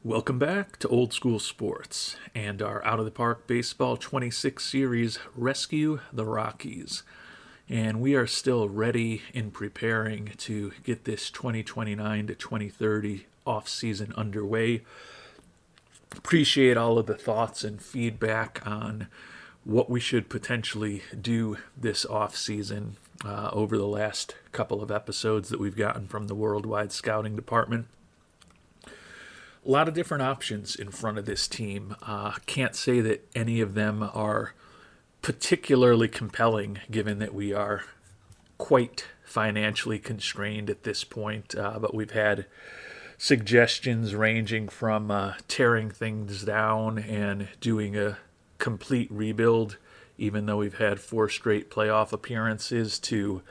Welcome back to Old School Sports and our Out of the Park Baseball 26 series, Rescue the Rockies. And we are still ready and preparing to get this 2029 to 2030 off-season underway. Appreciate all of the thoughts and feedback on what we should potentially do this off-season over the last couple of episodes that we've gotten from the Worldwide Scouting Department. A lot of different options in front of this team. Can't say that any of them are particularly compelling, given that we are quite financially constrained at this point. But we've had suggestions ranging from tearing things down and doing a complete rebuild, even though we've had 4 straight playoff appearances, to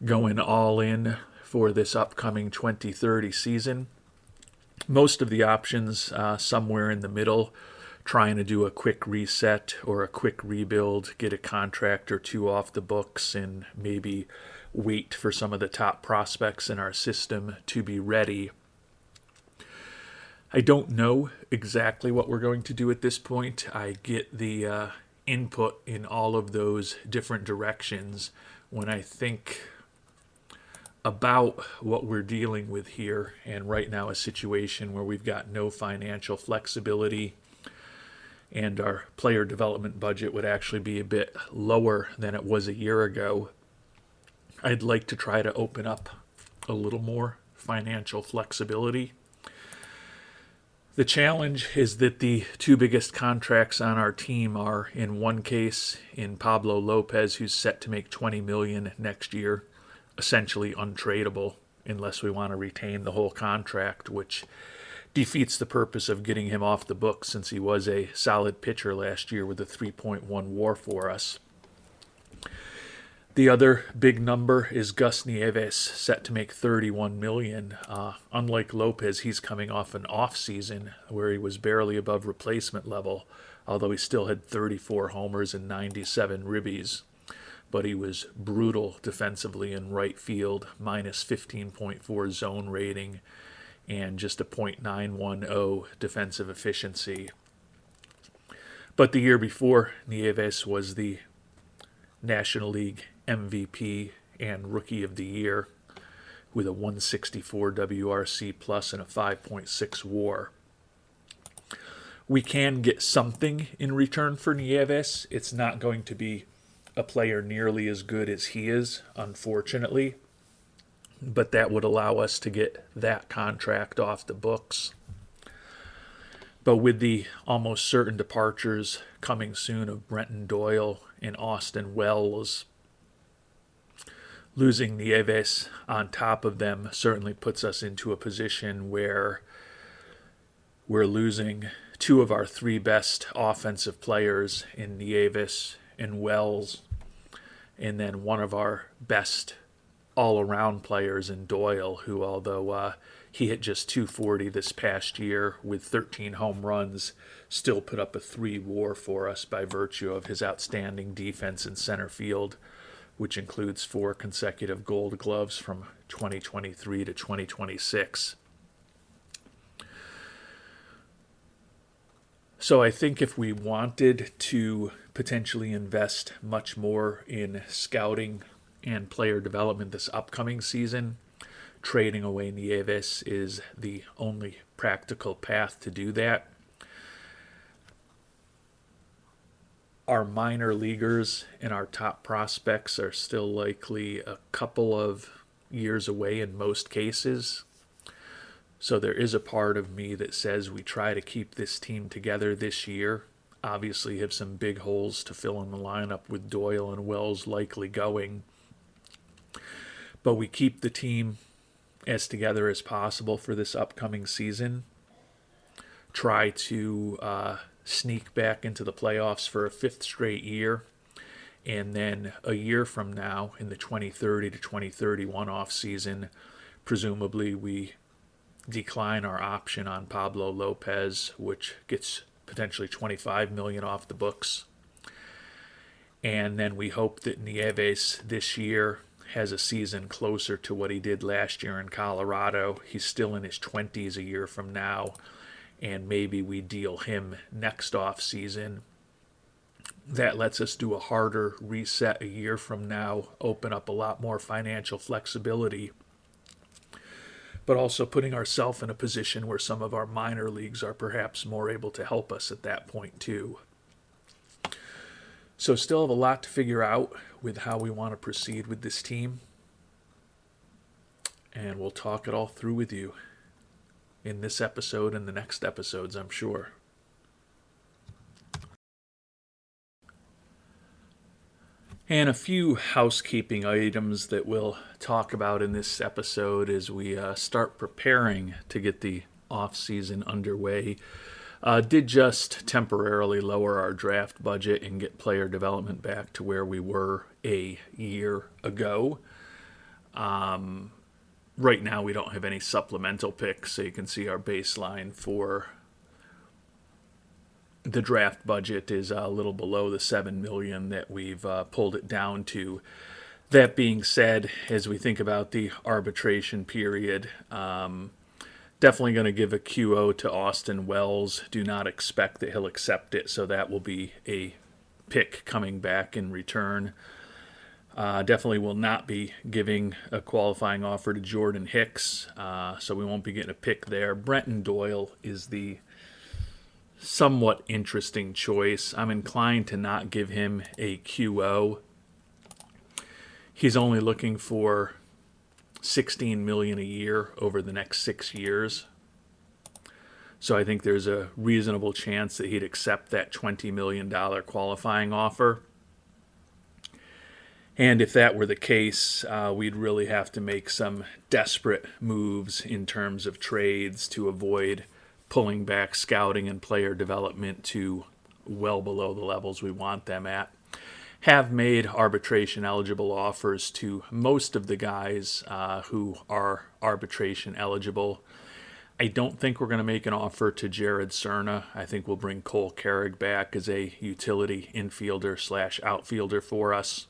going all in for this upcoming 2030 season. Most of the options somewhere in the middle, trying to do a quick reset or a quick rebuild, get a contract or two off the books, and maybe wait for some of the top prospects in our system to be ready. I don't know exactly what we're going to do at this point. I get the input in all of those different directions when I think about what we're dealing with here, and right now a situation where we've got no financial flexibility and our player development budget would actually be a bit lower than it was a year ago. I'd like to try to open up a little more financial flexibility. The challenge is that the 2 biggest contracts on our team are, in one case, in Pablo Lopez, who's set to make $20 million next year, essentially untradeable unless we want to retain the whole contract, which defeats the purpose of getting him off the books, since he was a solid pitcher last year with a 3.1 WAR for us. The other big number is Gus Neves, set to make $31 million. Unlike Lopez, he's coming off an off-season where he was barely above replacement level, although he still had 34 homers and 97 ribbies. But he was brutal defensively in right field, minus 15.4 zone rating, and just a .910 defensive efficiency. But the year before, Neves was the National League MVP and Rookie of the Year with a 164 WRC plus and a 5.6 WAR. We can get something in return for Neves. It's not going to be a player nearly as good as he is, unfortunately, but that would allow us to get that contract off the books. But with the almost certain departures coming soon of Brenton Doyle and Austin Wells, losing Neves on top of them certainly puts us into a position where we're losing 2 of our 3 best offensive players in Neves and Wells, and then one of our best all-around players in Doyle, who, although he hit just 240 this past year with 13 home runs, still put up a 3 WAR for us by virtue of his outstanding defense in center field, which includes 4 consecutive Gold Gloves from 2023 to 2026. So I think if we wanted to potentially invest much more in scouting and player development this upcoming season, trading away Neves is the only practical path to do that. Our minor leaguers and our top prospects are still likely a couple of years away in most cases. So there is a part of me that says we try to keep this team together this year. Obviously have some big holes to fill in the lineup with Doyle and Wells likely going. But we keep the team as together as possible for this upcoming season. Try to sneak back into the playoffs for a 5th straight year. And then a year from now, in the 2030 to 2031 offseason, presumably we decline our option on Pablo Lopez, which gets potentially $25 million off the books. And then we hope that Neves this year has a season closer to what he did last year in Colorado. He's still in his 20s a year from now, and maybe we deal him next offseason. That lets us do a harder reset a year from now, open up a lot more financial flexibility, but also putting ourselves in a position where some of our minor leagues are perhaps more able to help us at that point too. So still have a lot to figure out with how we want to proceed with this team, and we'll talk it all through with you in this episode and the next episodes, I'm sure. And a few housekeeping items that we'll talk about in this episode as we start preparing to get the off-season underway. Did just temporarily lower our draft budget and get player development back to where we were a year ago. Right now we don't have any supplemental picks, so you can see our baseline for the draft budget is a little below the $7 million that we've pulled it down to. That being said, as we think about the arbitration period, definitely going to give a QO to Austin Wells. Do not expect that he'll accept it, so that will be a pick coming back in return. Definitely will not be giving a qualifying offer to Jordan Hicks, so we won't be getting a pick there. Brenton Doyle is the somewhat interesting choice. I'm inclined to not give him a QO. He's only looking for $16 million a year over the next 6 years. So I think there's a reasonable chance that he'd accept that $20 million qualifying offer. And if that were the case, we'd really have to make some desperate moves in terms of trades to avoid pulling back scouting and player development to well below the levels we want them at. Have made arbitration eligible offers to most of the guys who are arbitration eligible. I don't think we're going to make an offer to Jared Cerna. I think we'll bring Cole Carrig back as a utility infielder / outfielder for us,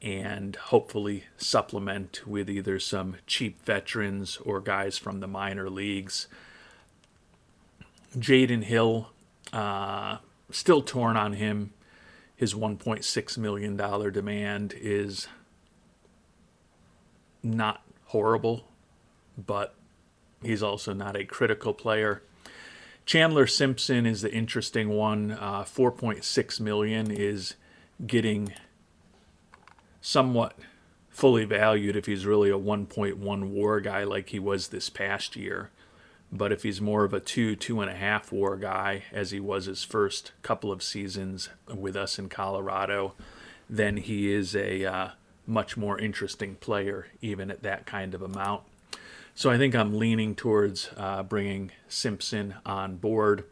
and hopefully supplement with either some cheap veterans or guys from the minor leagues. Jaden Hill, still torn on him. His $1.6 million demand is not horrible, but he's also not a critical player. Chandler Simpson is the interesting one. $4.6 million is getting somewhat fully valued if he's really a 1.1 WAR guy like he was this past year. But if he's more of a 2.5 WAR guy, as he was his first couple of seasons with us in Colorado, then he is a much more interesting player, even at that kind of amount. So I think I'm leaning towards bringing Simpson on board.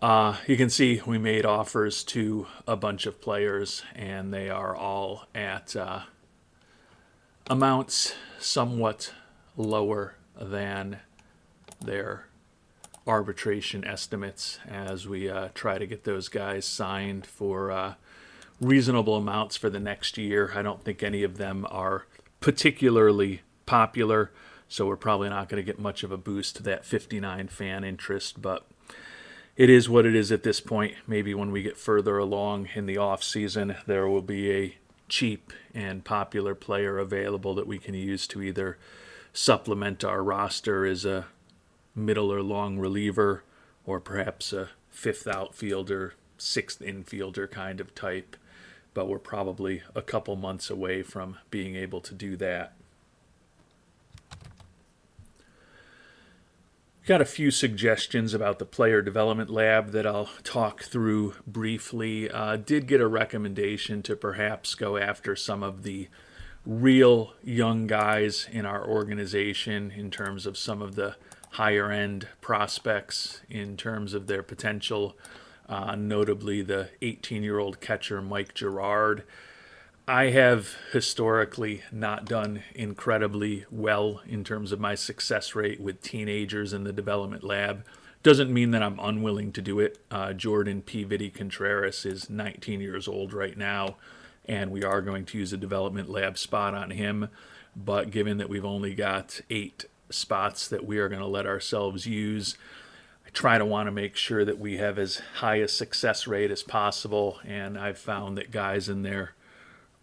You can see we made offers to a bunch of players, and they are all at amounts somewhat lower than their arbitration estimates as we try to get those guys signed for reasonable amounts for the next year. I don't think any of them are particularly popular, so we're probably not going to get much of a boost to that 59 fan interest, but it is what it is at this point. Maybe when we get further along in the off season, there will be a cheap and popular player available that we can use to either supplement our roster as a middle or long reliever, or perhaps a fifth outfielder, sixth infielder kind of type. But we're probably a couple months away from being able to do that. Got a few suggestions about the player development lab that I'll talk through briefly. Did get a recommendation to perhaps go after some of the real young guys in our organization in terms of some of the higher end prospects in terms of their potential, notably the 18-year-old catcher Mike Girard. I have historically not done incredibly well in terms of my success rate with teenagers in the development lab. Doesn't mean that I'm unwilling to do it. Jordan P. Vitty Contreras is 19 years old right now, and we are going to use a development lab spot on him. But given that we've only got 8 spots that we are going to let ourselves use. I try to want to make sure that we have as high a success rate as possible, and I've found that guys in their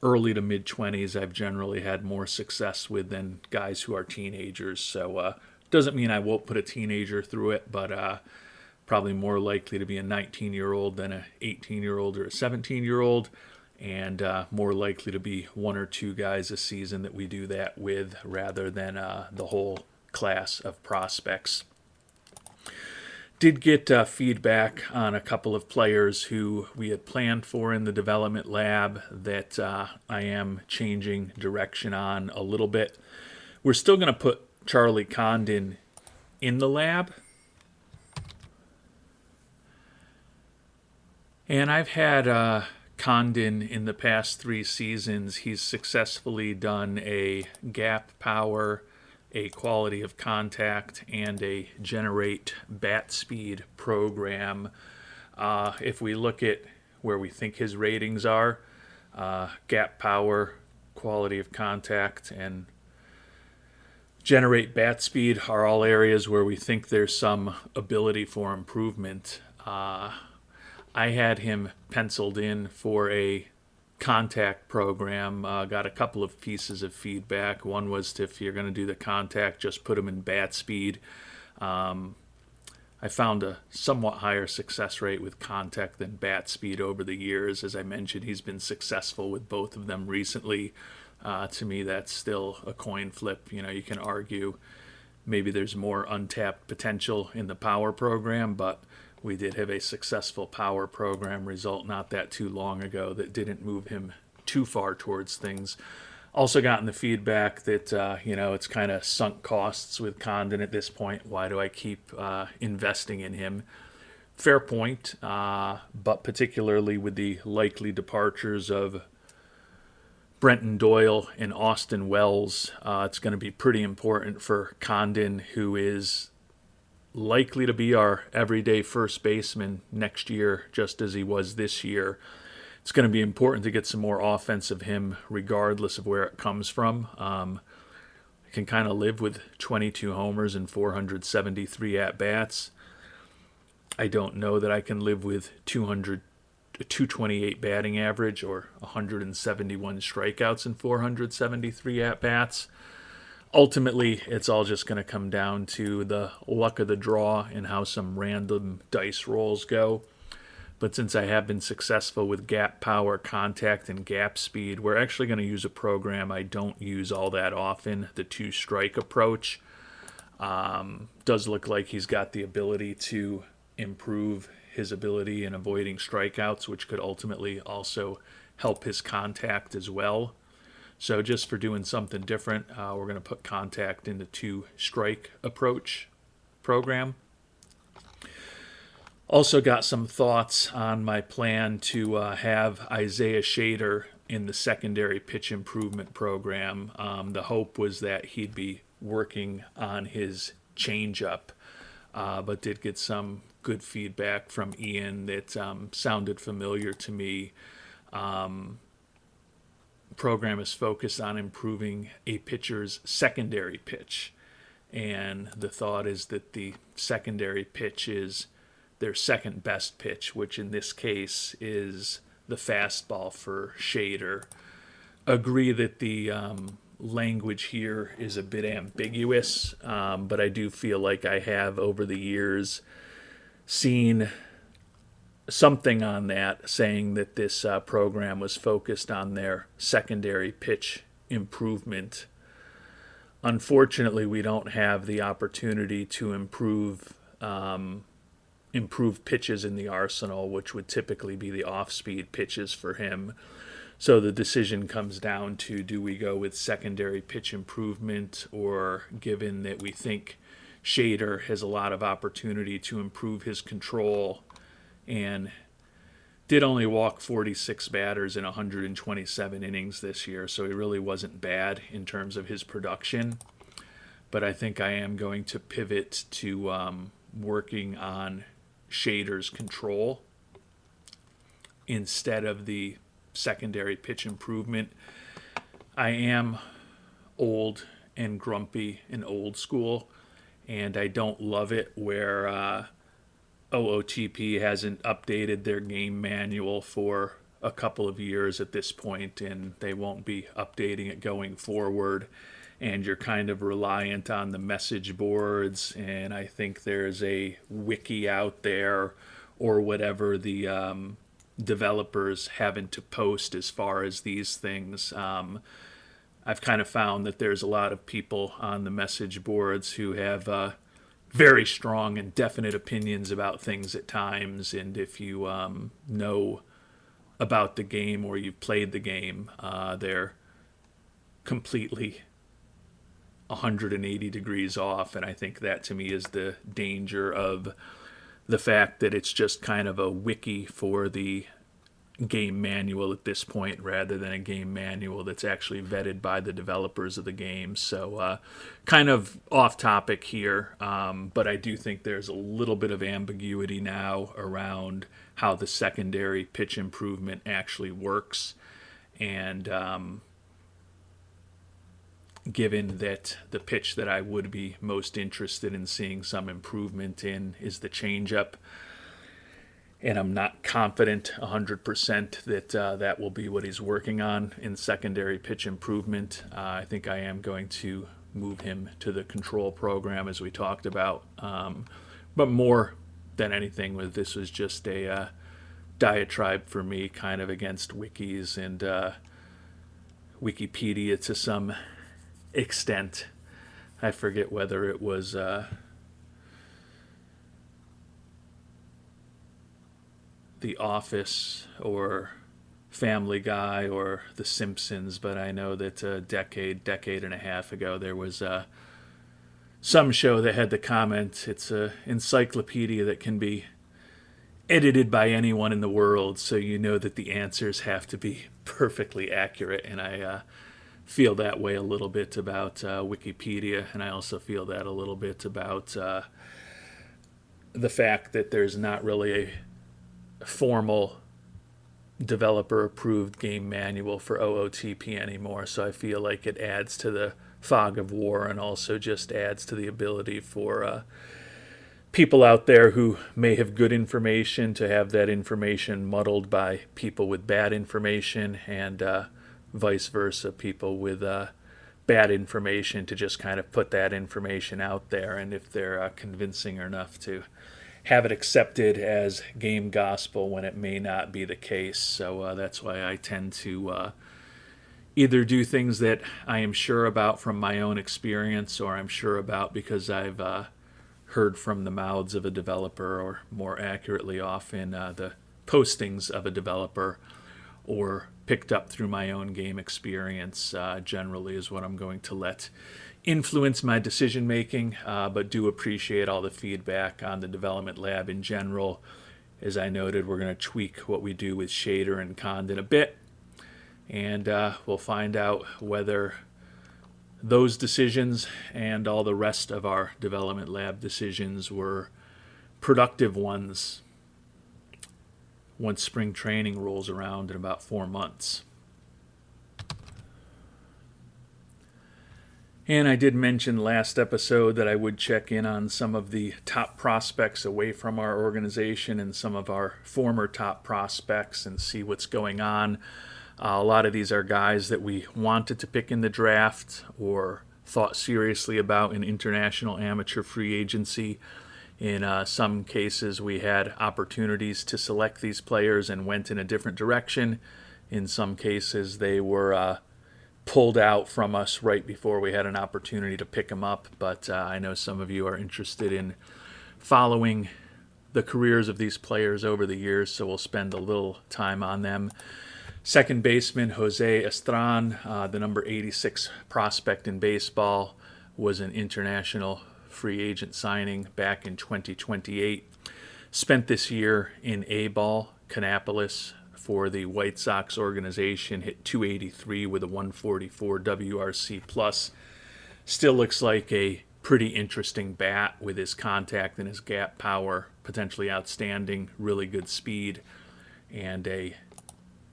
early to mid 20s I've generally had more success with than guys who are teenagers. So doesn't mean I won't put a teenager through it, but probably more likely to be a 19-year-old than a 18-year-old or a 17-year-old, and more likely to be one or two guys a season that we do that with rather than the whole class of prospects. Did get feedback on a couple of players who we had planned for in the development lab that I am changing direction on a little bit. We're still going to put Charlie Condon in the lab. And I've had Condon in the past 3 seasons. He's successfully done a gap power, a quality of contact, and a generate bat speed program. If we look at where we think his ratings are, gap power, quality of contact, and generate bat speed are all areas where we think there's some ability for improvement. I had him penciled in for a contact program. Got a couple of pieces of feedback. One was if you're going to do the contact, just put him in bat speed. I found a somewhat higher success rate with contact than bat speed over the years. As I mentioned, he's been successful with both of them recently. To me, that's still a coin flip. You know, you can argue maybe there's more untapped potential in the power program, but we did have a successful power program result not that too long ago that didn't move him too far towards things. Also gotten the feedback that, it's kind of sunk costs with Condon at this point. Why do I keep investing in him? Fair point, but particularly with the likely departures of Brenton Doyle and Austin Wells, it's going to be pretty important for Condon, who is likely to be our everyday first baseman next year, just as he was this year. It's going to be important to get some more offense of him, regardless of where it comes from. I can kind of live with 22 homers and 473 at-bats. I don't know that I can live with 228 batting average or 171 strikeouts and 473 at-bats. Ultimately, it's all just going to come down to the luck of the draw and how some random dice rolls go. But since I have been successful with gap power, contact, and gap speed, we're actually going to use a program I don't use all that often, the 2-strike approach. Does look like he's got the ability to improve his ability in avoiding strikeouts, which could ultimately also help his contact as well. So just for doing something different, we're going to put contact in the 2-strike approach program. Also got some thoughts on my plan to have Isaiah Shader in the secondary pitch improvement program. The hope was that he'd be working on his changeup, but did get some good feedback from Ian that sounded familiar to me. Program is focused on improving a pitcher's secondary pitch, and the thought is that the secondary pitch is their second best pitch, which in this case is the fastball for Shader. Agree that the language here is a bit ambiguous, but I do feel like I have over the years seen something on that saying that this program was focused on their secondary pitch improvement. Unfortunately, we don't have the opportunity to improve pitches in the arsenal, which would typically be the off-speed pitches for him. So the decision comes down to, do we go with secondary pitch improvement, or given that we think Shader has a lot of opportunity to improve his control and did only walk 46 batters in 127 innings this year, so he really wasn't bad in terms of his production. But I think I am going to pivot to working on Shader's control instead of the secondary pitch improvement. I am old and grumpy and old school, and I don't love it where OOTP hasn't updated their game manual for a couple of years at this point, and they won't be updating it going forward. And you're kind of reliant on the message boards, and I think there's a wiki out there or whatever the developers having to post as far as these things. I've kind of found that there's a lot of people on the message boards who have very strong and definite opinions about things at times, and if you know about the game or you've played the game, they're completely 180 degrees off, and I think that to me is the danger of the fact that it's just kind of a wiki for the game manual at this point rather than a game manual that's actually vetted by the developers of the game. So kind of off topic here, but I do think there's a little bit of ambiguity now around how the secondary pitch improvement actually works. And given that the pitch that I would be most interested in seeing some improvement in is the changeup, and I'm not confident 100% that that will be what he's working on in secondary pitch improvement. I think I am going to move him to the control program as we talked about. But more than anything, this was just a diatribe for me kind of against wikis and Wikipedia to some extent. I forget whether it was The Office or Family Guy or The Simpsons, but I know that a decade and a half ago there was some show that had the comment, it's an encyclopedia that can be edited by anyone in the world, so you know that the answers have to be perfectly accurate, and I feel that way a little bit about Wikipedia, and I also feel that a little bit about the fact that there's not really a formal developer-approved game manual for OOTP anymore, so I feel like it adds to the fog of war and also just adds to the ability for people out there who may have good information to have that information muddled by people with bad information, and vice versa, people with bad information to just kind of put that information out there, and if they're convincing enough to have it accepted as game gospel when it may not be the case. So that's why I tend to either do things that I am sure about from my own experience, or I'm sure about because I've heard from the mouths of a developer, or more accurately often the postings of a developer, or picked up through my own game experience generally is what I'm going to let influence my decision making, but do appreciate all the feedback on the development lab in general. As I noted, we're going to tweak what we do with shader and condon a bit, and we'll find out whether those decisions and all the rest of our development lab decisions were productive ones once spring training rolls around in about 4 months. And I did mention last episode that I would check in on some of the top prospects away from our organization and some of our former top prospects and see what's going on. A lot of these are guys that we wanted to pick in the draft or thought seriously about in international amateur free agency. In some cases, we had opportunities to select these players and went in a different direction. In some cases, they were pulled out from us right before we had an opportunity to pick them up. But I know some of you are interested in following the careers of these players over the years, so we'll spend a little time on them. Second baseman Jose Estran, the number 86 prospect in baseball, was an international free agent signing back in 2028. Spent this year in A-ball, Kannapolis, for the White Sox organization, hit .283 with a 144 WRC plus. Still looks like a pretty interesting bat with his contact and his gap power, potentially outstanding, really good speed, and a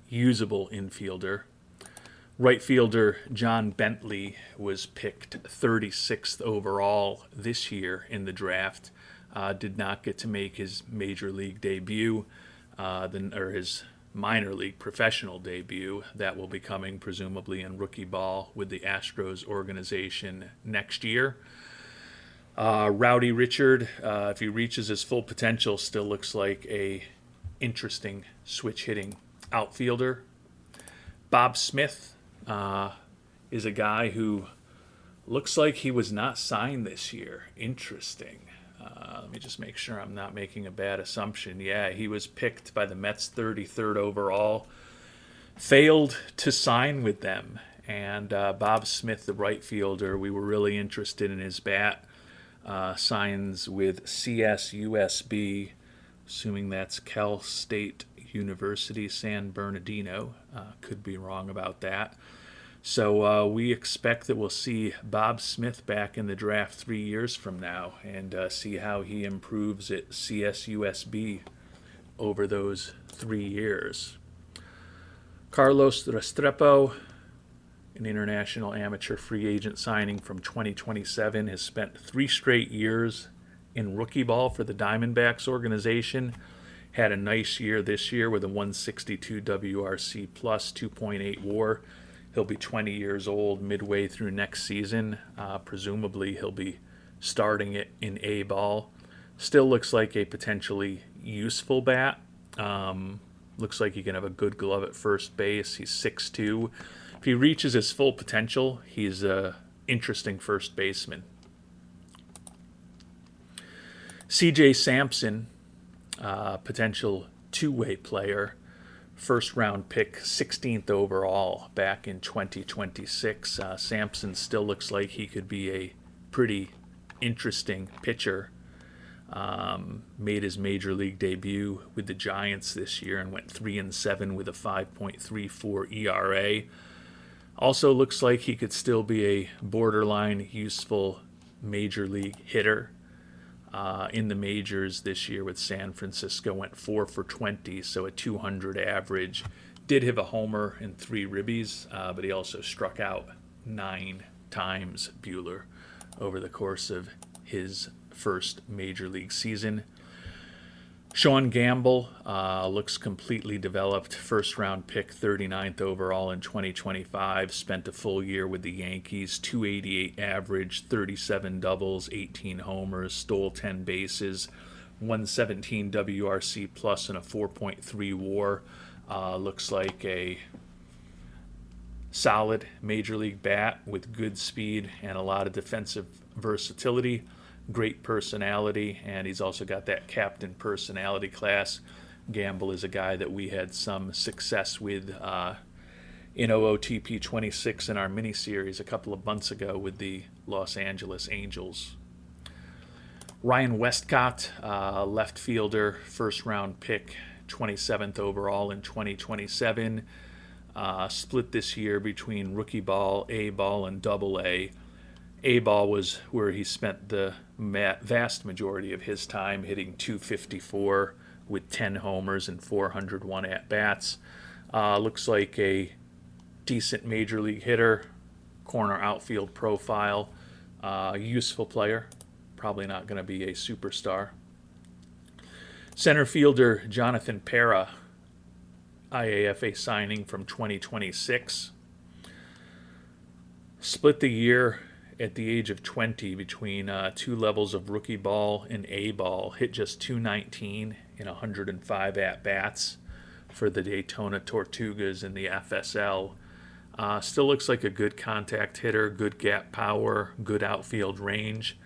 usable infielder. Right fielder John Bentley was picked 36th overall this year in the draft. Did not get to make his major league debut, or his minor league professional debut. That will be coming presumably in rookie ball with the Astros organization next year. Rowdy Richard, if he reaches his full potential, still looks like a interesting switch hitting outfielder. Bob Smith is a guy who looks like he was not signed this year. Interesting. Let me just make sure I'm not making a bad assumption. Yeah, he was picked by the Mets 33rd overall. Failed to sign with them. And Bob Smith, the right fielder, we were really interested in his bat. Signs with CSUSB, assuming that's Cal State University San Bernardino. Could be wrong about that. So we expect that we'll see Bob Smith back in the draft 3 years from now and see how he improves at CSUSB over those 3 years. Carlos Restrepo, an international amateur free agent signing from 2027, has spent 3 straight years in rookie ball for the Diamondbacks organization. Had a nice year this year with a 162 WRC plus 2.8 WAR. He'll be 20 years old midway through next season. Presumably he'll be starting it in A ball. Still looks like a potentially useful bat. Looks like he can have a good glove at first base. He's 6'2". If he reaches his full potential, he's an interesting first baseman. C.J. Sampson, potential two-way player. First round pick, 16th overall back in 2026. Sampson still looks like he could be a pretty interesting pitcher. Made his major league debut with the Giants this year and went 3-7 with a 5.34 ERA. Also looks like he could still be a borderline useful major league hitter. In the majors this year with San Francisco, went 4 for 20, so a 200 average. Did have a homer and 3 ribbies, but he also struck out 9 times, Buehler, over the course of his first major league season. Sean Gamble looks completely developed. First round pick, 39th overall in 2025. Spent a full year with the Yankees. 288 average, 37 doubles, 18 homers, stole 10 bases, 117 WRC plus and a 4.3 WAR. Looks like a solid major league bat with good speed and a lot of defensive versatility. Great personality, and he's also got that captain personality class. Gamble is a guy that we had some success with in OOTP 26 in our mini-series a couple of months ago with the Los Angeles Angels. Ryan Westcott, left fielder, first round pick, 27th overall in 2027. Split this year between rookie ball, A ball, and double A. A ball was where he spent the vast majority of his time, hitting 254 with 10 homers and 401 at-bats. Looks like a decent major league hitter, corner outfield profile, useful player, probably not going to be a superstar. Center fielder Jonathan Pera, IAFA signing from 2026. Split the year at the age of 20 between 2 levels of rookie ball and A ball. Hit just 219 in 105 at-bats for the Daytona Tortugas in the FSL. Still looks like a good contact hitter, good gap power, good outfield range.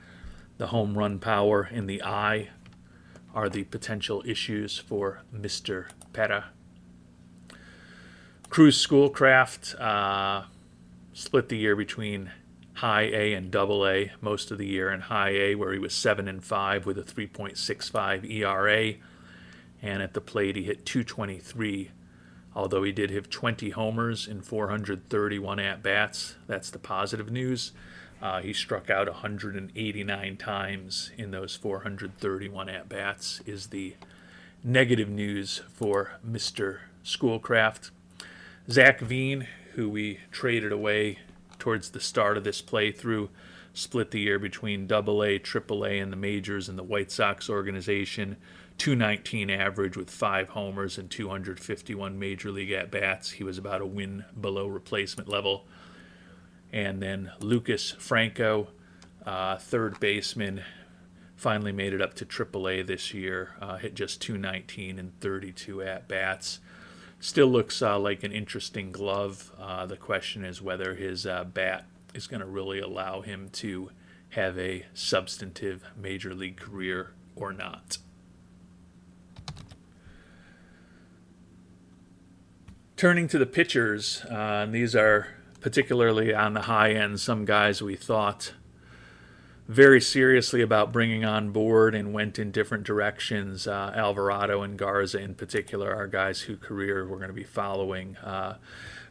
The home run power and the eye are the potential issues for Mr. Pera. Cruz Schoolcraft split the year between high A and double A, most of the year in high A, where he was 7-5 with a 3.65 ERA, and at the plate he hit 223, although he did have 20 homers in 431 at-bats. That's the positive news. He struck out 189 times in those 431 at-bats is the negative news for Mr. Schoolcraft. Zach Veen, who we traded away towards the start of this playthrough, split the year between AA, AAA, and the majors in the White Sox organization. 219 average with 5 homers and 251 major league at-bats. He was about a win below replacement level. And then Lucas Franco, third baseman, finally made it up to AAA this year. Hit just 219 and 32 at-bats. Still looks like an interesting glove. The question is whether his bat is going to really allow him to have a substantive major league career or not. Turning to the pitchers, and these are particularly on the high end, some guys we thought very seriously about bringing on board and went in different directions. Alvarado and Garza in particular are guys whose career we're going to be following.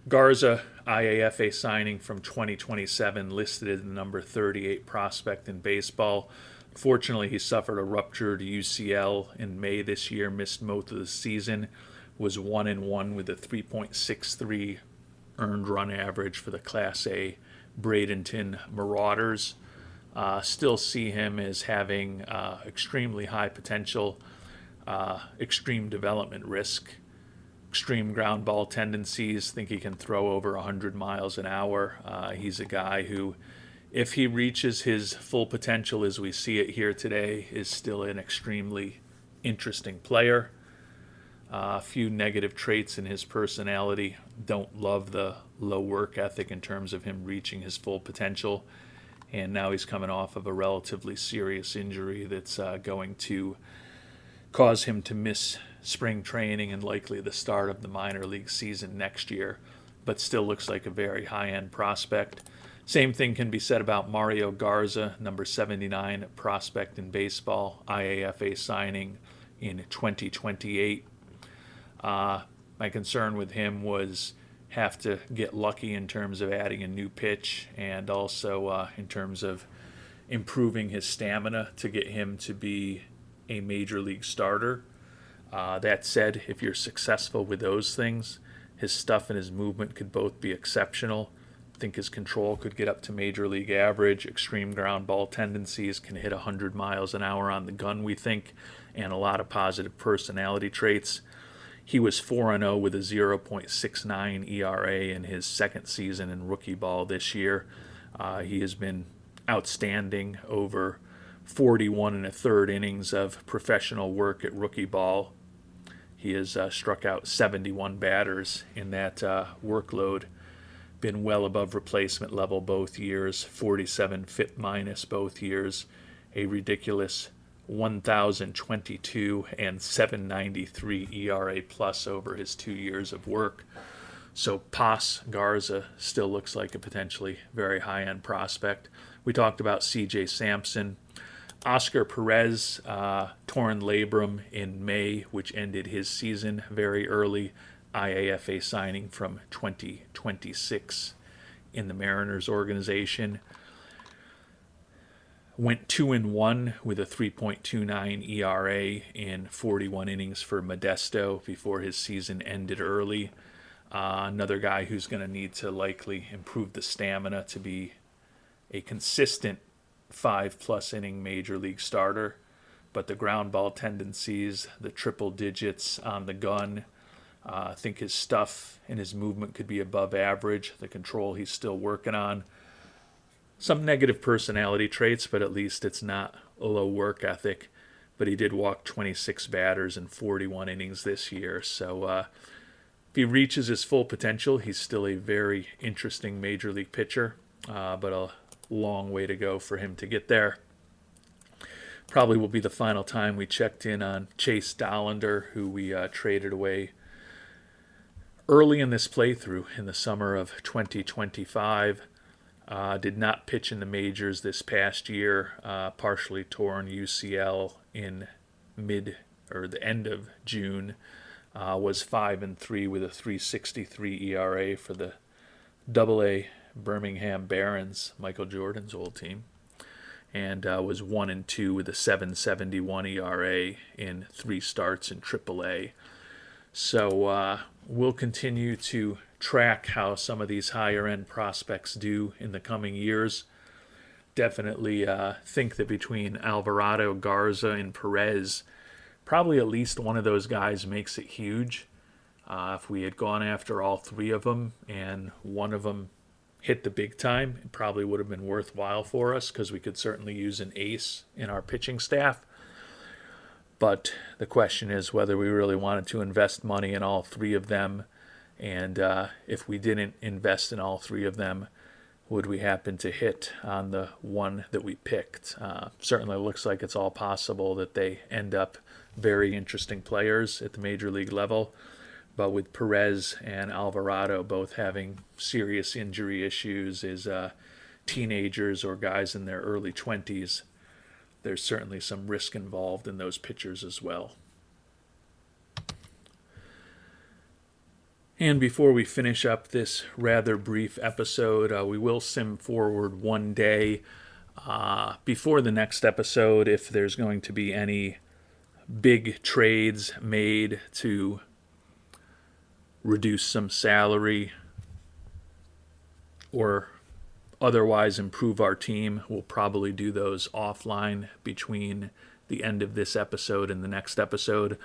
Garza, IAFA signing from 2027, listed as the number 38 prospect in baseball. Fortunately, he suffered a ruptured UCL in May this year, missed most of the season, was 1-1 with a 3.63 earned run average for the Class A Bradenton Marauders. Still see him as having extremely high potential, extreme development risk, extreme ground ball tendencies. Think he can throw over 100 miles an hour. He's a guy who, if he reaches his full potential as we see it here today, is still an extremely interesting player. A few negative traits in his personality. Don't love the low work ethic in terms of him reaching his full potential. And now he's coming off of a relatively serious injury that's going to cause him to miss spring training and likely the start of the minor league season next year, but still looks like a very high-end prospect. Same thing can be said about Mario Garza, number 79 prospect in baseball, IAFA signing in 2028. My concern with him was have to get lucky in terms of adding a new pitch and also in terms of improving his stamina to get him to be a major league starter. That said, if you're successful with those things, his stuff and his movement could both be exceptional. I think his control could get up to major league average. Extreme ground ball tendencies, can hit 100 miles an hour on the gun, we think, and a lot of positive personality traits. He was 4-0 with a 0.69 ERA in his second season in rookie ball this year. He has been outstanding over 41 1/3 innings of professional work at rookie ball. He has struck out 71 batters in that workload. Been well above replacement level both years, 47 FIP minus both years, a ridiculous 1,022 and 793 ERA plus over his 2 years of work. So Paz Garza still looks like a potentially very high-end prospect. We talked about C.J. Sampson. Oscar Perez, torn labrum in May, which ended his season very early. IAFA signing from 2026 in the Mariners organization. Went 2-1 with a 3.29 ERA in 41 innings for Modesto before his season ended early. Another guy who's going to need to likely improve the stamina to be a consistent 5+ inning major league starter. But the ground ball tendencies, the triple digits on the gun, I think his stuff and his movement could be above average. The control he's still working on. Some negative personality traits, but at least it's not a low work ethic. But he did walk 26 batters in 41 innings this year. So if he reaches his full potential, he's still a very interesting major league pitcher, but a long way to go for him to get there. Probably will be the final time we checked in on Chase Dollander, who we traded away early in this playthrough in the summer of 2025. Did not pitch in the majors this past year. Partially torn UCL in the end of June. Was 5-3 with a 3.63 ERA for the AA Birmingham Barons, Michael Jordan's old team, and was 1-2 with a 7.71 ERA in 3 starts in AAA. So we'll continue to track how some of these higher end prospects do in the coming years. Definitely think that between Alvarado, Garza, and Perez, probably at least one of those guys makes it huge. If we had gone after all three of them and one of them hit the big time, it probably would have been worthwhile for us because we could certainly use an ace in our pitching staff. But the question is whether we really wanted to invest money in all three of them. And if we didn't invest in all three of them, would we happen to hit on the one that we picked? Certainly looks like it's all possible that they end up very interesting players at the major league level. But with Perez and Alvarado both having serious injury issues as teenagers or guys in their early 20s, there's certainly some risk involved in those pitchers as well. And before we finish up this rather brief episode, we will sim forward one day before the next episode if there's going to be any big trades made to reduce some salary or otherwise improve our team. We'll probably do those offline between the end of this episode and the next episode,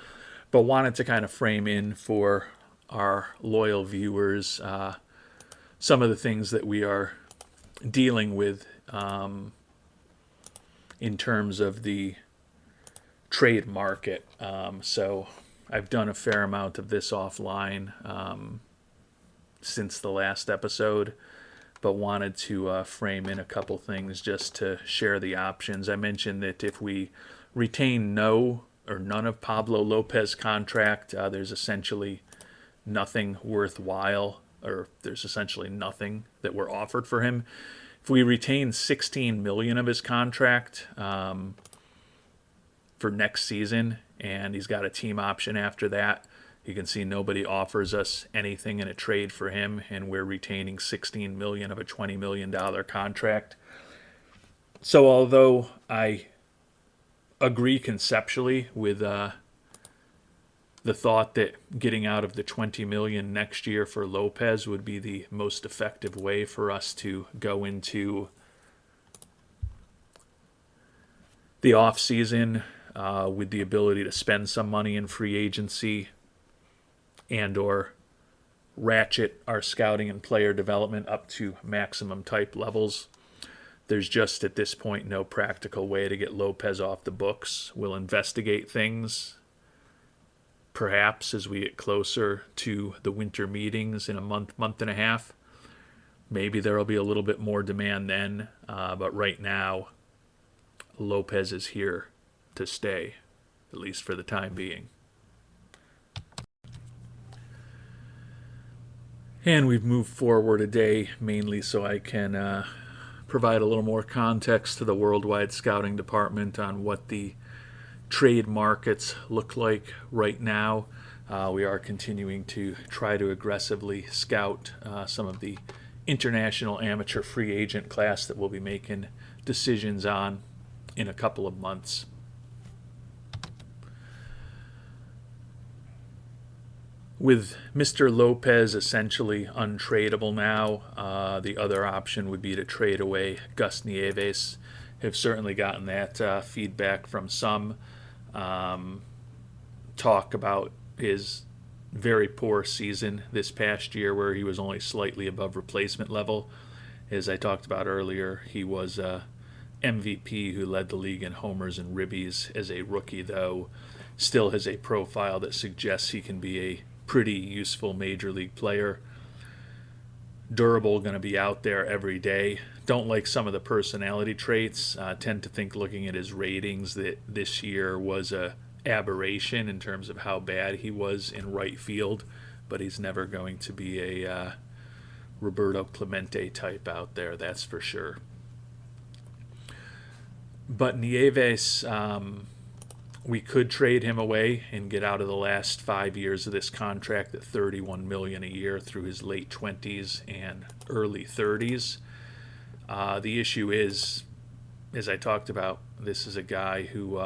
but wanted to kind of frame in for our loyal viewers some of the things that we are dealing with in terms of the trade market. So I've done a fair amount of this offline since the last episode, but wanted to frame in a couple things just to share the options. I mentioned that if we retain no or none of Pablo Lopez's contract, there's essentially nothing worthwhile, or there's essentially nothing that we're offered for him. If we retain $16 million of his contract for next season, and he's got a team option after that, you can see nobody offers us anything in a trade for him, and we're retaining $16 million of a $20 million contract. So although I agree conceptually with the thought that getting out of the $20 million next year for Lopez would be the most effective way for us to go into the offseason with the ability to spend some money in free agency and or ratchet our scouting and player development up to maximum type levels. There's just at this point no practical way to get Lopez off the books. We'll investigate things perhaps as we get closer to the winter meetings in a month and a half. Maybe there will be a little bit more demand then, but right now Lopez is here to stay, at least for the time being. And we've moved forward a day mainly so I can provide a little more context to the worldwide scouting department on what the trade markets look like right now. We are continuing to try to aggressively scout some of the international amateur free agent class that we'll be making decisions on in a couple of months. With Mr. Lopez essentially untradeable now, the other option would be to trade away Gus Nieves. Have certainly gotten that feedback from some. Talk about his very poor season this past year where he was only slightly above replacement level. As I talked about earlier, he was MVP who led the league in homers and ribbies as a rookie, though still has a profile that suggests he can be a pretty useful major league player. Durable, going to be out there every day. Don't like some of the personality traits. Tend to think looking at his ratings that this year was a aberration in terms of how bad he was in right field, but he's never going to be a Roberto Clemente type out there, that's for sure. But Nieves, we could trade him away and get out of the last 5 years of this contract at $31 million a year through his late 20s and early 30s. The issue is, as I talked about, this is a guy who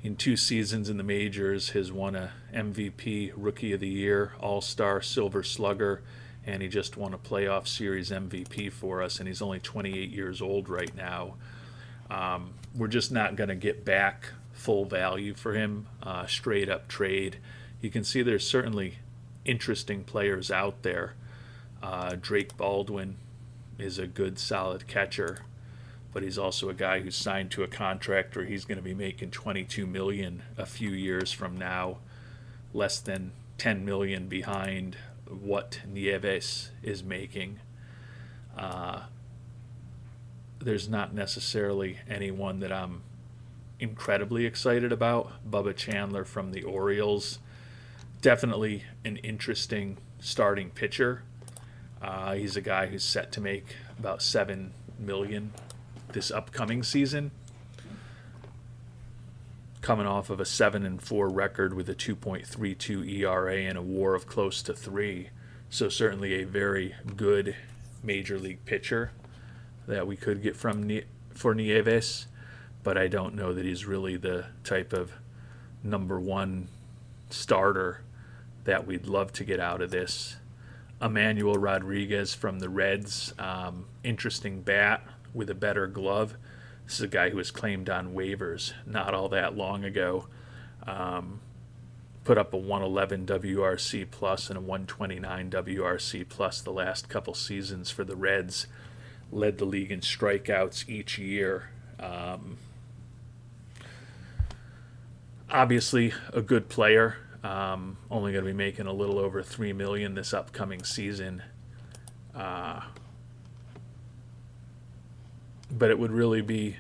in 2 seasons in the majors has won a MVP, Rookie of the Year, All-Star, Silver Slugger, and he just won a playoff series MVP for us, and he's only 28 years old right now. We're just not going to get back full value for him, straight up trade. You can see there's certainly interesting players out there. Drake Baldwin is a good, solid catcher, but he's also a guy who's signed to a contract where he's going to be making $22 million a few years from now, less than $10 million behind what Neves is making. There's not necessarily anyone that I'm incredibly excited about. Bubba Chandler from the Orioles, definitely an interesting starting pitcher. He's a guy who's set to make about $7 million this upcoming season, coming off of a 7-4 record with a 2.32 ERA and a WAR of close to 3. So certainly a very good major league pitcher that we could get for Neves, but I don't know that he's really the type of number one starter that we'd love to get out of this. Emmanuel Rodriguez from the Reds, interesting bat with a better glove. This is a guy who was claimed on waivers not all that long ago. Put up a 111 WRC plus and a 129 WRC plus the last couple seasons for the Reds. Led the league in strikeouts each year. Obviously a good player. Only going to be making a little over $3 million this upcoming season. But it would really be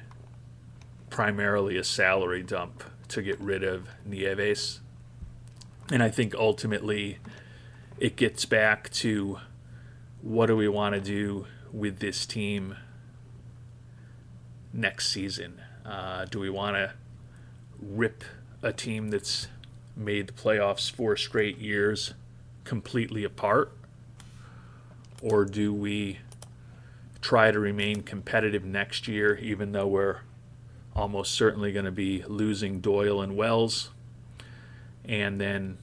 primarily a salary dump to get rid of Neves. And I think ultimately it gets back to what do we want to do with this team next season? Do we want to rip a team that's made the playoffs 4 straight years completely apart? Or do we try to remain competitive next year, even though we're almost certainly going to be losing Doyle and Wells, and then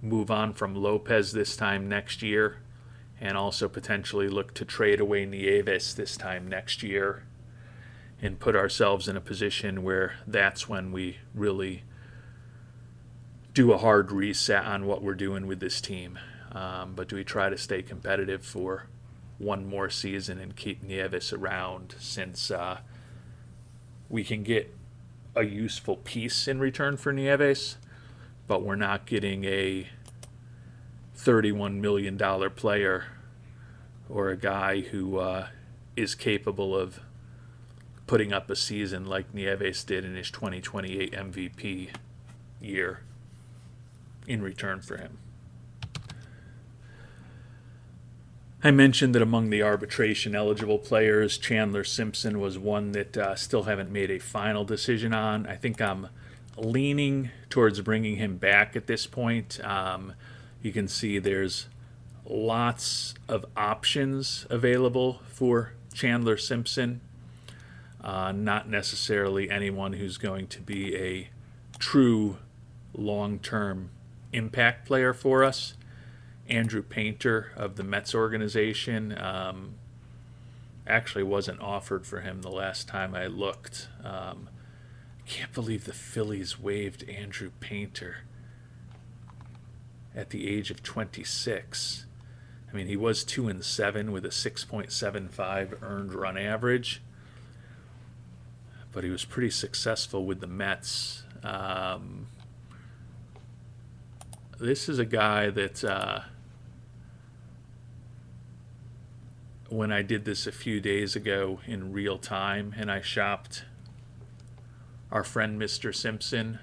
move on from Lopez this time next year, and also potentially look to trade away Neves this time next year and put ourselves in a position where that's when we really do a hard reset on what we're doing with this team. But do we try to stay competitive for one more season and keep Neves around, since we can get a useful piece in return for Neves, but we're not getting a $31 million player or a guy who is capable of putting up a season like Neves did in his 2028 MVP year in return for him. I mentioned that among the arbitration eligible players, Chandler Simpson was one that still haven't made a final decision on. I think I'm leaning towards bringing him back at this point. You can see there's lots of options available for Chandler Simpson. Not necessarily anyone who's going to be a true long-term impact player for us. Andrew Painter of the Mets organization actually wasn't offered for him the last time I looked. Can't believe the Phillies waived Andrew Painter at the age of 26. I mean, he was 2-7 with a 6.75 earned run average, but he was pretty successful with the Mets. This is a guy that when I did this a few days ago in real time and I shopped our friend Mr. Simpson,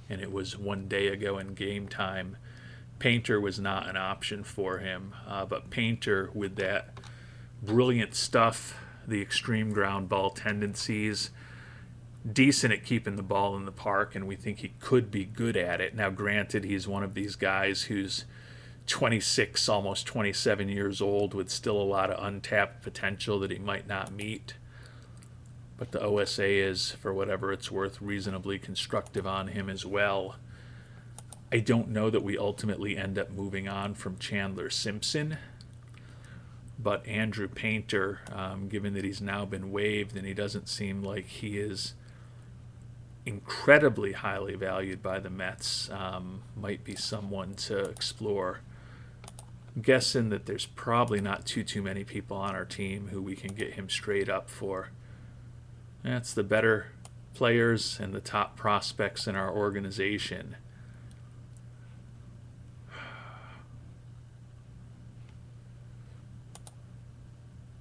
and it was one day ago in game time, Painter was not an option for him. But Painter, with that brilliant stuff, the extreme ground ball tendencies, decent at keeping the ball in the park, and we think he could be good at it. Now, granted, he's one of these guys who's 26, almost 27 years old with still a lot of untapped potential that he might not meet. but the OSA is, for whatever it's worth, reasonably constructive on him as well. I don't know that we ultimately end up moving on from Chandler Simpson, but Andrew Painter, given that he's now been waived and he doesn't seem like he is incredibly highly valued by the Mets, might be someone to explore. I'm guessing that there's probably not too many people on our team who we can get him straight up for. That's the better players and the top prospects in our organization.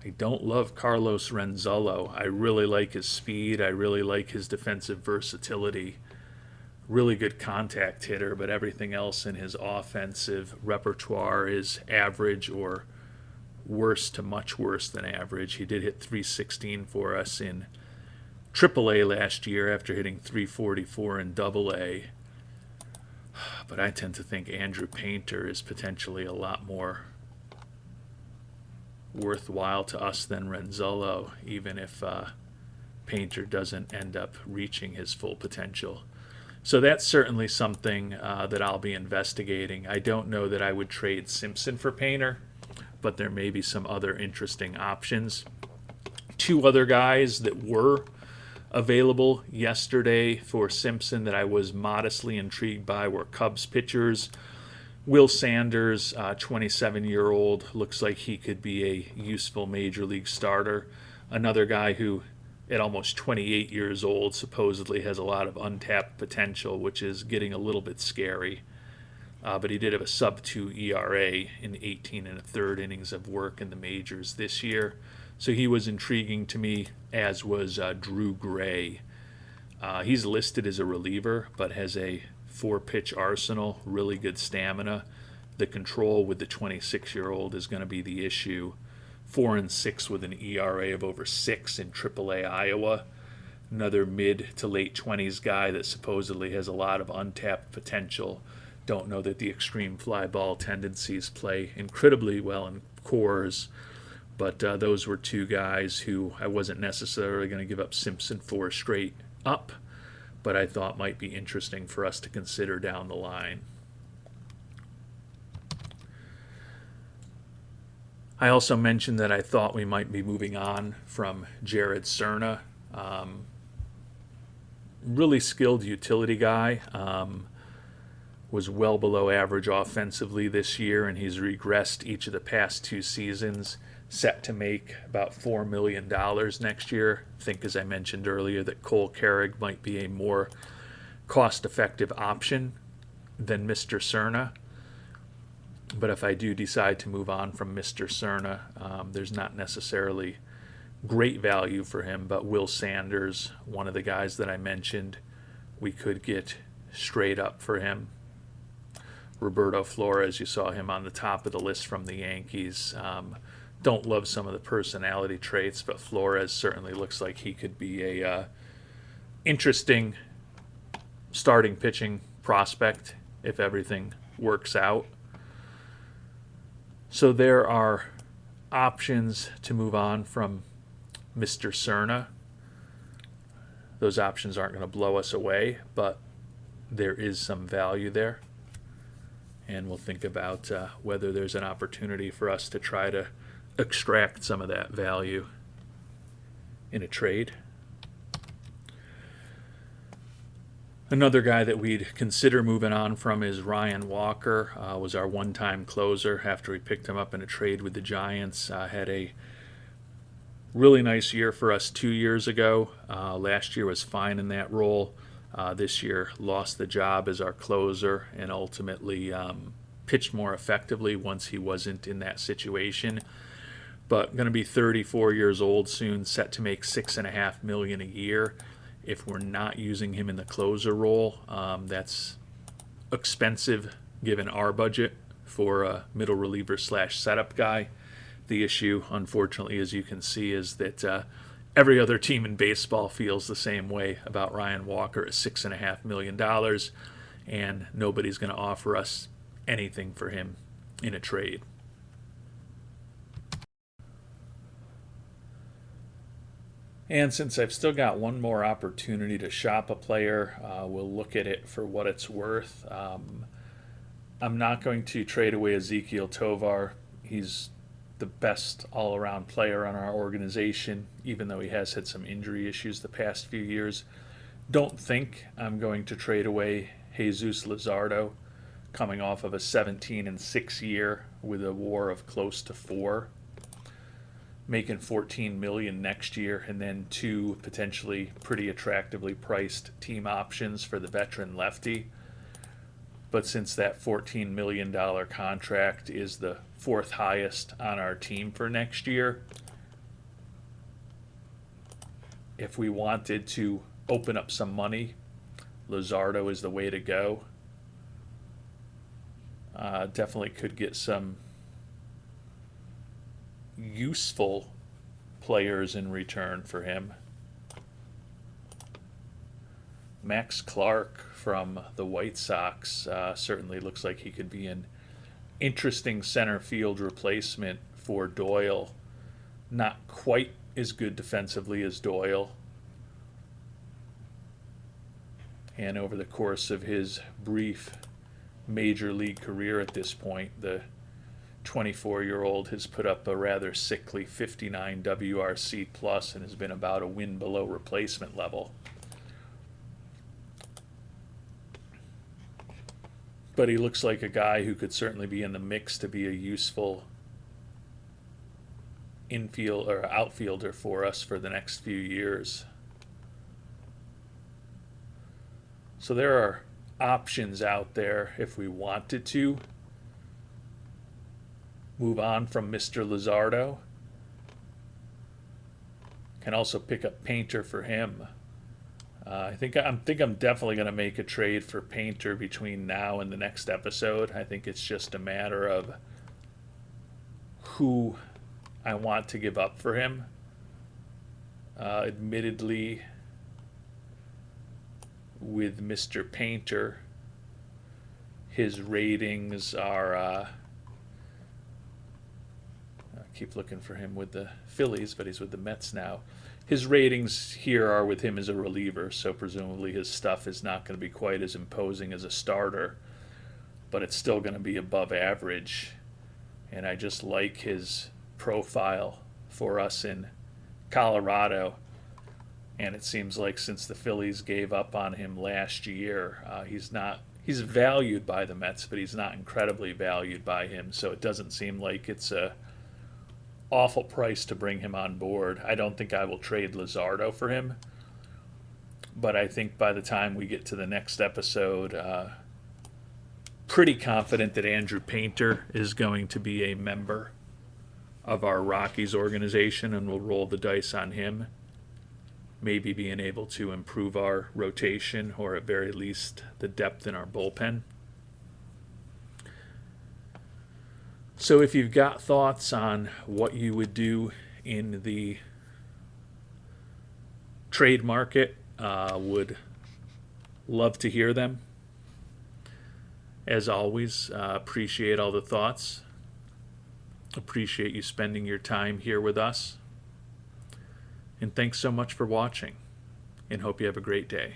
I don't love Carlos Renzullo. I really like his speed. I really like his defensive versatility. Really good contact hitter, but everything else in his offensive repertoire is average or worse to much worse than average. He did hit .316 for us in AAA last year after hitting .344 in AA. But I tend to think Andrew Painter is potentially a lot more worthwhile to us than Renzullo, even if Painter doesn't end up reaching his full potential. So that's certainly something that I'll be investigating. I don't know that I would trade Simpson for Painter, but there may be some other interesting options. Two other guys that were available yesterday for Simpson that I was modestly intrigued by were Cubs pitchers. Will Sanders, 27-year-old, looks like he could be a useful major league starter. Another guy who, at almost 28 years old, supposedly has a lot of untapped potential, which is getting a little bit scary. But he did have a sub-2 ERA in 18 1/3 innings of work in the majors this year. So he was intriguing to me, as was Drew Gray. He's listed as a reliever, but has a 4-pitch arsenal, really good stamina. The control with the 26-year-old is going to be the issue. 4-6 with an ERA of over 6 in AAA Iowa. Another mid to late 20s guy that supposedly has a lot of untapped potential. Don't know that the extreme fly ball tendencies play incredibly well in cores, but those were two guys who I wasn't necessarily going to give up Simpson for straight up, but I thought might be interesting for us to consider down the line. I also mentioned that I thought we might be moving on from Jared Cerna. Really skilled utility guy. Was well below average offensively this year, and he's regressed each of the past 2 seasons. Set to make about $4 million next year. I think, as I mentioned earlier, that Cole Carrig might be a more cost-effective option than Mr. Cerna. But if I do decide to move on from Mr. Cerna, there's not necessarily great value for him. But Will Sanders, one of the guys that I mentioned, we could get straight up for him. Roberto Flores, you saw him on the top of the list from the Yankees. Don't love some of the personality traits, but Flores certainly looks like he could be a interesting starting pitching prospect if everything works out. So there are options to move on from Mr. Cerna. Those options aren't going to blow us away, but there is some value there. And we'll think about whether there's an opportunity for us to try to extract some of that value in a trade. Another guy that we'd consider moving on from is Ryan Walker. Was our one-time closer after we picked him up in a trade with the Giants. Had a really nice year for us 2 years ago. Last year was fine in that role. This year lost the job as our closer and ultimately pitched more effectively once he wasn't in that situation. But going to be 34 years old soon, set to make $6.5 million a year. If we're not using him in the closer role, that's expensive given our budget for a middle reliever / setup guy. The issue, unfortunately, as you can see, is that every other team in baseball feels the same way about Ryan Walker at $6.5 million, and nobody's going to offer us anything for him in a trade. And since I've still got one more opportunity to shop a player, we'll look at it for what it's worth. I'm not going to trade away Ezekiel Tovar. He's the best all around player on our organization, even though he has had some injury issues the past few years. Don't think I'm going to trade away Jesus Luzardo, coming off of a 17-6 year with a WAR of close to 4, making $14 million next year, and then 2 potentially pretty attractively priced team options for the veteran lefty. But since that $14 million contract is the 4th highest on our team for next year, if we wanted to open up some money, Luzardo is the way to go. Definitely could get some useful players in return for him. Max Clark from the White Sox certainly looks like he could be an interesting center field replacement for Doyle. Not quite as good defensively as Doyle. And over the course of his brief major league career at this point, the 24-year-old has put up a rather sickly 59 WRC plus and has been about a win below replacement level. But he looks like a guy who could certainly be in the mix to be a useful infield or outfielder for us for the next few years. So there are options out there if we wanted to move on from Mr. Luzardo. Can also pick up Painter for him. I think I'm definitely going to make a trade for Painter between now and the next episode. I think it's just a matter of who I want to give up for him. Admittedly, with Mr. Painter, his ratings are... I keep looking for him with the Phillies, but he's with the Mets now. His ratings here are with him as a reliever, so presumably his stuff is not going to be quite as imposing as a starter, but it's still going to be above average. And I just like his profile for us in Colorado. And it seems like since the Phillies gave up on him last year, he's valued by the Mets, but he's not incredibly valued by him. So it doesn't seem like it's a awful price to bring him on board. I don't think I will trade Luzardo for him, but I think by the time we get to the next episode, pretty confident that Andrew Painter is going to be a member of our Rockies organization, and we'll roll the dice on him. Maybe being able to improve our rotation, or at very least the depth in our bullpen. So if you've got thoughts on what you would do in the trade market, would love to hear them. As always, appreciate all the thoughts. Appreciate you spending your time here with us. And thanks so much for watching, and hope you have a great day.